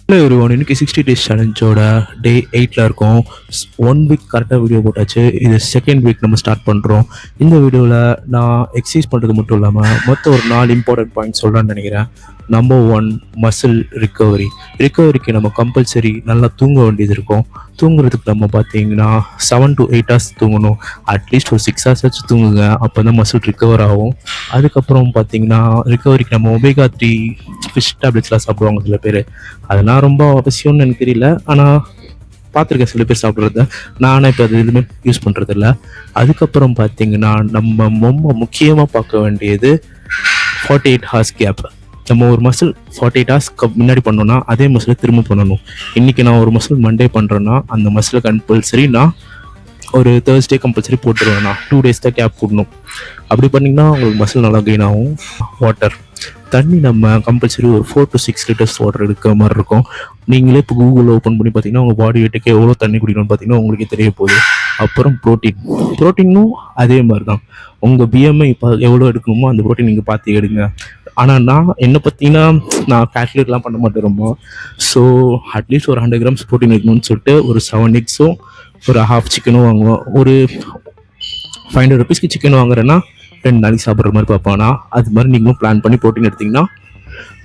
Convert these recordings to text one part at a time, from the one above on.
Hello everyone, இன்னைக்கு 60 days சேலஞ்சோட டே 8ல் இருக்கோம். 1 week கரெக்டாக வீடியோ போட்டாச்சு. இது செகண்ட் வீக் நம்ம ஸ்டார்ட் பண்ணுறோம். இந்த வீடியோவில் நான் எக்ஸசைஸ் பண்ணுறது மட்டும் இல்லாமல் மொத்தம் ஒரு 4 இம்பார்ட்டன்ட் பாயிண்ட்ஸ் சொல்லலான்னு நினைக்கிறேன். நம்பர் 1, மசில் ரிக்கவரிக்கு நம்ம கம்பல்சரி நல்லா தூங்க வேண்டியது இருக்கும். தூங்குறதுக்கு நம்ம பார்த்தீங்கன்னா 7 to 8 hours தூங்கணும். அட்லீஸ்ட் ஒரு 6 hours ஆச்சு தூங்குங்க, அப்போ தான் மசில் ரிக்கவர் ஆகும். அதுக்கப்புறம் பார்த்தீங்கன்னா ரிக்கவரிக்கு நம்ம ஒமேகா 3 ஃபிஷ் டேப்லெட்ஸ்லாம் சாப்பிடுவாங்க சில பேர். அதெல்லாம் ரொம்ப அவசியம்னு எனக்கு தெரியல, ஆனால் பார்த்துருக்கேன் சில பேர் சாப்பிட்றத. நானே இப்போ அது எதுவுமே யூஸ் பண்ணுறதில்ல. அதுக்கப்புறம் பார்த்தீங்கன்னா நம்ம ரொம்ப முக்கியமாக பார்க்க வேண்டியது 48 hours கேப். நம்ம ஒரு மசில் 48 hours முன்னாடி பண்ணோன்னா அதே மசிலை திரும்ப பண்ணணும். இன்றைக்கி நான் ஒரு மசில் மண்டே பண்ணுறேன்னா அந்த மசிலை கம்பல்சரி நான் ஒரு தேர்ஸ்டே கம்பல்சரி போட்டுருவேன். நான் 2 days தான் கேப் போடணும். அப்படி பண்ணிங்கன்னா உங்களுக்கு மசில் நல்லா கெயின் ஆகும். வாட்டர், தண்ணி நம்ம கம்பல்சரி ஒரு 4 to 6 liters வாட்டர் எடுக்கிற மாதிரி இருக்கும். நீங்களே இப்போ கூகுளில் ஓப்பன் பண்ணி பார்த்தீங்கன்னா உங்கள் பாடி வெயிட்டுக்கு எவ்வளோ தண்ணி குடிக்கணும்னு பார்த்தீங்கன்னா உங்களுக்கே தெரிய போகுது. அப்புறம் ப்ரோட்டீனும் அதே மாதிரி தான். உங்கள் பிஎம்ஐ இப்போ எவ்வளோ எடுக்கணுமோ அந்த ப்ரோட்டீன் நீங்கள் பார்த்து எடுங்க. ஆனால் நான் என்னை பார்த்தீங்கன்னா நான் கேல்குலேட்லாம் பண்ண மாட்டேன் ரொம்ப. ஸோ அட்லீஸ்ட் ஒரு 100 grams ப்ரோட்டீன் எடுக்கணும்னு சொல்லிட்டு ஒரு 7 eggsம் ஒரு ஹாஃப் சிக்கனும் வாங்குவோம். ஒரு 500 rupeesக்கு சிக்கன் வாங்குறேன்னா 2 நாளைக்கு சாப்பிட்ற மாதிரி பார்ப்பானா. அது மாதிரி நீங்களும் பிளான் பண்ணி ப்ரோட்டீன் எடுத்திங்கன்னா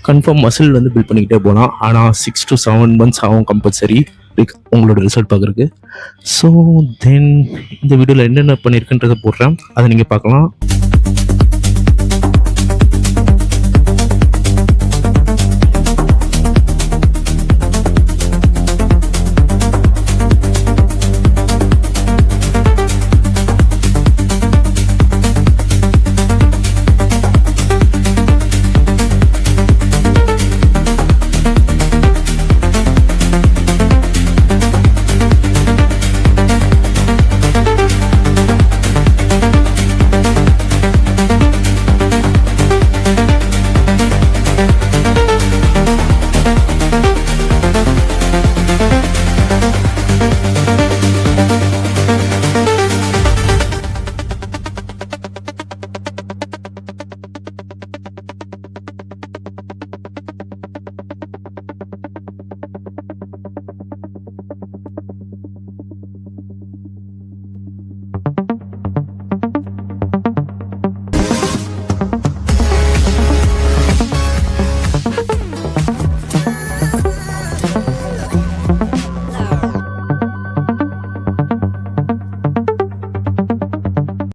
கன்ஃபார்ம் மசில் வந்து பில்ட் பண்ணிக்கிட்டே போகலாம். ஆனால் 6 to 7 months ஆகும் கம்பல்சரி உங்களோட ரிசல்ட் பார்க்குறதுக்கு. ஸோ தென் இந்த வீடியோவில் என்னென்ன பண்ணியிருக்குன்றதை போடுறேன், அதை நீங்கள் பார்க்கலாம்.